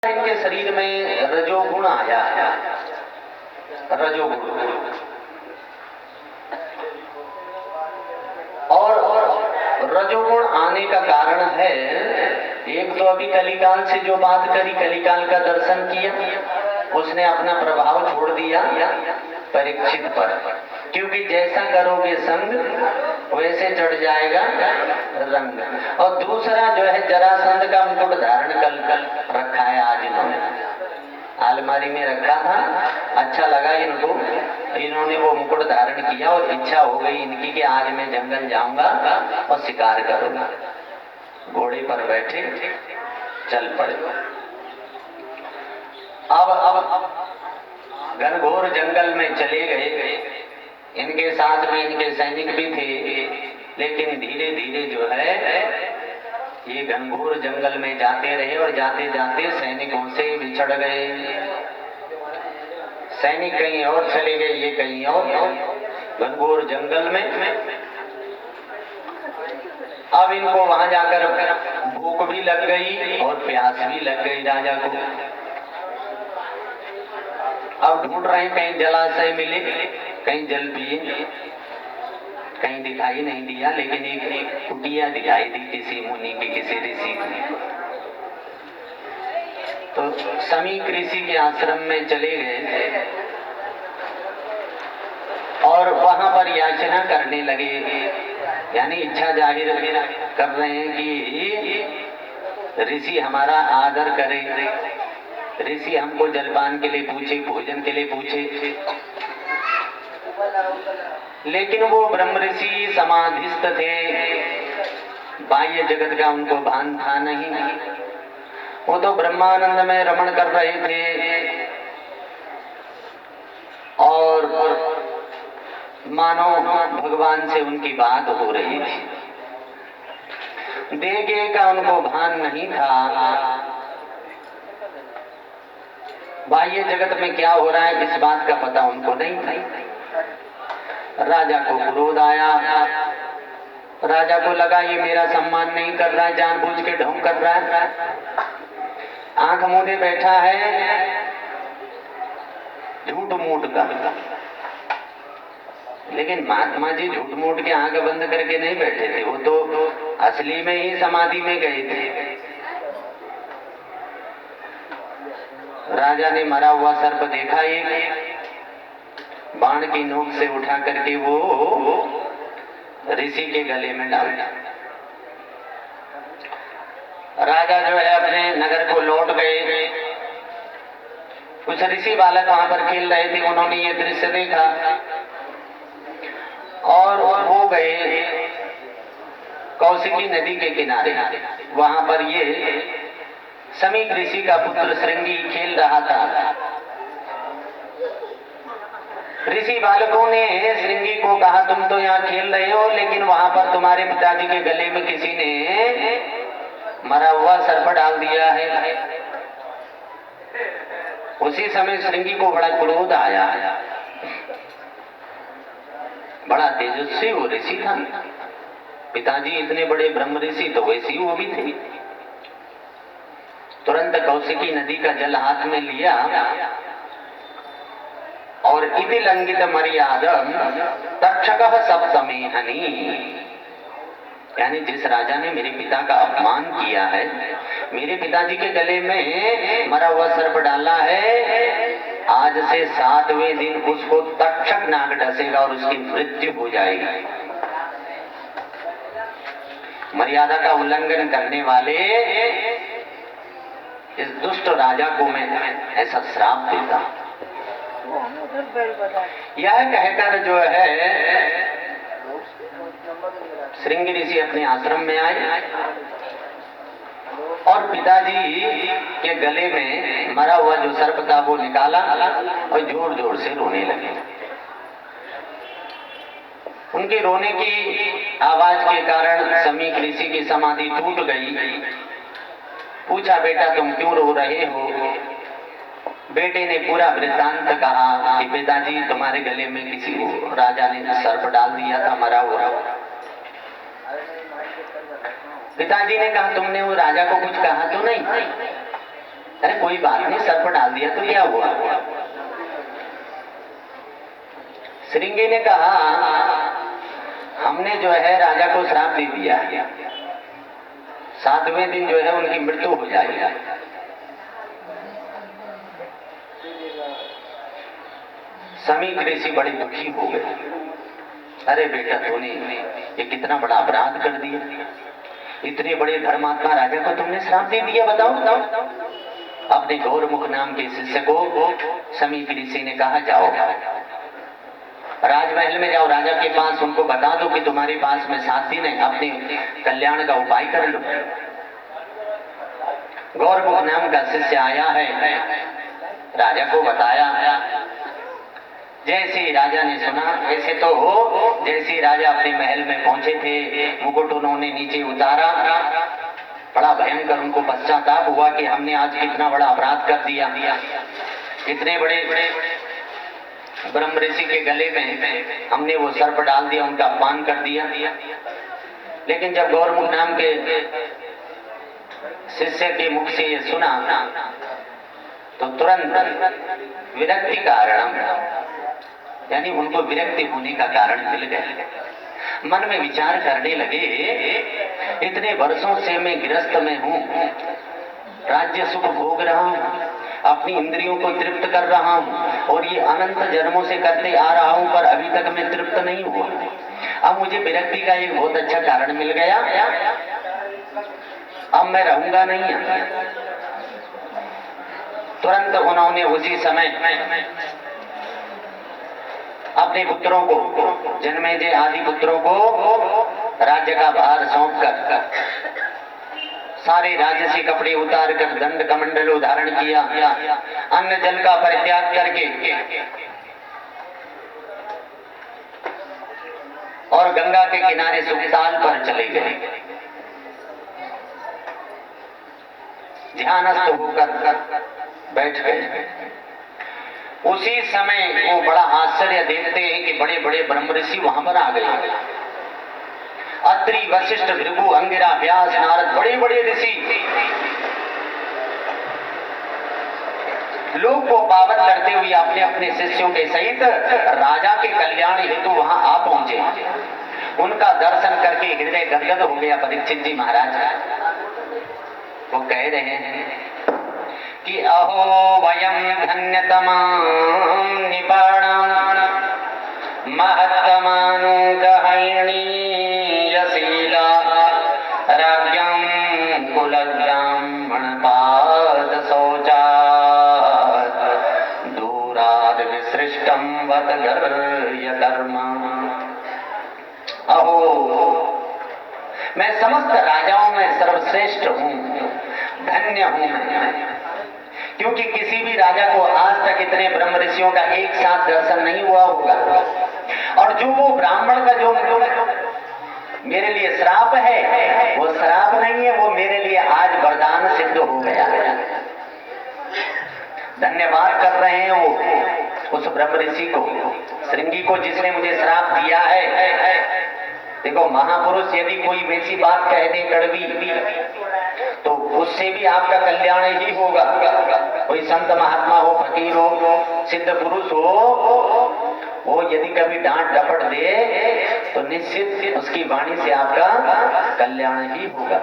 इनके शरीर में रजोगुण आया है। रजोगुण और रजोगुण आने का कारण है, एक तो अभी कलिकाल से जो बात करी, कलिकाल का दर्शन किया, उसने अपना प्रभाव छोड़ दिया परीक्षित पर, क्योंकि जैसा करोगे संग वैसे चढ़ जाएगा रंग। और दूसरा जो है जरासंध का मुकुट धारण कल रखा है, आज इन्होंने अलमारी में रखा था, अच्छा लगा इनको, इन्होंने वो मुकुट धारण किया और इच्छा हो गई इनकी कि आज मैं जंगल जाऊंगा और शिकार करूंगा। घोड़े पर बैठे चल पड़े। अब घनघोर जंगल में चले गए। इनके साथ में इनके सैनिक भी थे, लेकिन धीरे धीरे जो है ये घनघोर जंगल में जाते रहे और जाते जाते सैनिकों से बिछड़ गए। सैनिक कहीं और चले गए, ये कहीं और घनघोर जंगल में। अब इनको वहां जाकर भूख भी लग गई और प्यास भी लग गई राजा को। अब ढूंढ रहे कहीं जलाशय मिले, कहीं जल पिए, कहीं दिखाई नहीं दिया, लेकिन एक कुटिया दिखाई दी किसी मुनि की, किसी ऋषि की। तो समीक ऋषि के आश्रम में चले गए और वहां पर याचना करने लगे, यानी इच्छा जाहिर कर रहे हैं कि ऋषि हमारा आदर करे, ऋषि हमको जलपान के लिए पूछे, भोजन के लिए पूछे। लेकिन वो ब्रह्म ऋषि समाधिस्थ थे, बाह्य जगत का उनको भान था नहीं। वो तो ब्रह्मानंद में रमण कर रहे थे और मानो भगवान से उनकी बात हो रही थी। देगे का उनको भान नहीं था, बाह्य जगत में क्या हो रहा है इस बात का पता उनको नहीं था। राजा को क्रोध आया, राजा को लगा ये मेरा सम्मान नहीं कर रहा है, जानबूझ के ढोंग कर रहा है, आंख मूंदे बैठा है झूठ मूठ का। लेकिन महात्मा जी झूठ मूठ के आंख बंद करके नहीं बैठे थे, वो तो असली में ही समाधि में गए थे। राजा ने मरा हुआ सर्प देखा, एक बाण की नोक से उठा करके वो ऋषि के गले में डाल दिया। राजा जो है अपने नगर को लौट गए। कुछ ऋषि बालक वहां पर खेल रहे थे, उन्होंने ये दृश्य देखा और वो गए कौशिकी नदी के किनारे। वहां पर ये समीक ऋषि का पुत्र श्रृंगी खेल रहा था। ऋषि बालकों ने श्रृंगी को कहा तुम तो यहाँ खेल रहे हो, लेकिन वहां पर तुम्हारे पिताजी के गले में किसी ने मरा हुआ सर्प डाल दिया है। उसी समय श्रृंगी को बड़ा क्रोध आया, बड़ा तेजस्वी वो ऋषि था। पिताजी इतने बड़े ब्रह्म ऋषि, तो वैसे ही वो भी थे। तुरंत कौशिकी नदी का जल हाथ में लिया और इति लंघित मर्यादम तक्षकः सप्तमे हनि, यानी जिस राजा ने मेरे पिता का अपमान किया है, मेरे पिताजी के गले में मरा हुआ सर्प डाला है, आज से 7वें दिन उसको तक्षक नाग डसेगा और उसकी मृत्यु हो जाएगी। मर्यादा का उल्लंघन करने वाले इस दुष्ट राजा को मैं ऐसा श्राप देता। यह कहकर जो है श्रृंगी ऋषि अपने आश्रम में आए और पिताजी के गले में मरा हुआ जो सर्प था वो निकाला और जोर जोर से रोने लगे। उनके रोने की आवाज के कारण समीक ऋषि की समाधि टूट गई। पूछा बेटा तुम क्यों रो रहे हो? बेटे ने पूरा वृत्तांत कहा कि पिताजी तुम्हारे गले में किसी राजा ने सर्प डाल दिया था, मरा हुआ। पिताजी ने कहा तुमने वो राजा को कुछ कहा तो नहीं? अरे कोई बात नहीं, सर पर डाल दिया तो क्या हुआ। श्रृंगी ने कहा हमने जो है राजा को श्राप दे दिया, 7वें दिन जो है उनकी मृत्यु हो जाएगी। समीक ऋषि बड़े दुखी हो गए। अरे बेटा तूने ये कितना बड़ा अपराध कर दिया, इतने बड़े धर्मात्मा राजा को तुमने श्राप दे दिया, बताओ। अपने गौरमुख नाम के शिष्य को समीक ऋषि ने कहा जाओ राजमहल में जाओ, राजा के पास उनको बता दो कि तुम्हारे पास में 7 दिन है, अपने कल्याण का उपाय कर लो। गौरमुख नाम का शिष्य आया है, राजा को बताया। जैसे ही राजा ने सुना, वैसे तो हो जैसे ही राजा अपने महल में पहुंचे थे, मुकुट उन्होंने नीचे उतारा, बड़ा भयंकर उनको पश्चाताप हुआ कि हमने आज कितना बड़ा अपराध कर दिया। इतने बड़े ब्रह्म ऋषि के गले में हमने वो सर्प डाल दिया, उनका अपमान कर दिया। लेकिन जब गौरमुख नाम के शिष्य के मुख से ये सुना तो तुरंत विरक्ति कारण, यानी उनको विरक्ति होने का कारण मिल गया। मन में विचार करने लगे, इतने वर्षों से मैं गृहस्थ में हूँ, राज्य सुख भोग रहा हूँ, अपनी इंद्रियों को तृप्त कर रहा हूँ और ये अनंत जन्मों से करते आ रहा हूँ, पर अभी तक मैं तृप्त नहीं हुआ। अब मुझे विरक्ति का एक बहुत अच्छा कारण मिल गया, अब मैं रहूंगा नहीं। तुरंत उन्होंने उसी समय अपने पुत्रों को, जन्मेजय आदि पुत्रों को राज्य का भार सौंप कर सारे राज्य से कपड़े उतार कर दंड कमंडल धारण किया, अन्न जल का परित्याग करके और गंगा के किनारे सुखताल पर चले गए। ध्यानस्थ होकर बैठ गए। उसी समय वो बड़ा आश्चर्य देखते हैं कि बड़े बड़े ब्रह्म ऋषि वहां पर आ गए। अत्रि, वशिष्ठ, भृगु, अंगिरा, व्यास, नारद, बड़े बड़े ऋषि लोग को पावन करते हुए अपने अपने शिष्यों के सहित राजा के कल्याण हेतु वहां आ पहुंचे। उनका दर्शन करके हृदय गदगद हो गया परीक्षित जी महाराज। वो कह रहे हैं कि अहो वयं धन्यतमां निपाणां महत्तमानुग्रहणीयशीला राज्ञां कुलब्राह्मणपाद शौचात् दूराद् विसृष्टं वद गर्यधर्म। अहो मैं समस्त राजाओं में सर्वश्रेष्ठ हूँ, धन्य हूँ मैं, क्योंकि किसी भी राजा को आज तक इतने ब्रह्म ऋषियों का एक साथ दर्शन नहीं हुआ होगा। और जो वो ब्राह्मण का जो मेरे लिए श्राप है, वो श्राप नहीं है, वो मेरे लिए आज वरदान सिद्ध हो गया। धन्यवाद कर रहे हैं वो उस ब्रह्म ऋषि को, श्रृंगी को, जिसने मुझे श्राप दिया है। देखो महापुरुष यदि कोई वैसी बात कह दे कड़वी, तो उससे भी आपका कल्याण ही होगा। कोई संत महात्मा हो, फकीर हो, सिद्ध पुरुष हो, वो यदि कभी डांट डपट दे तो निश्चित उसकी वाणी से आपका कल्याण ही होगा।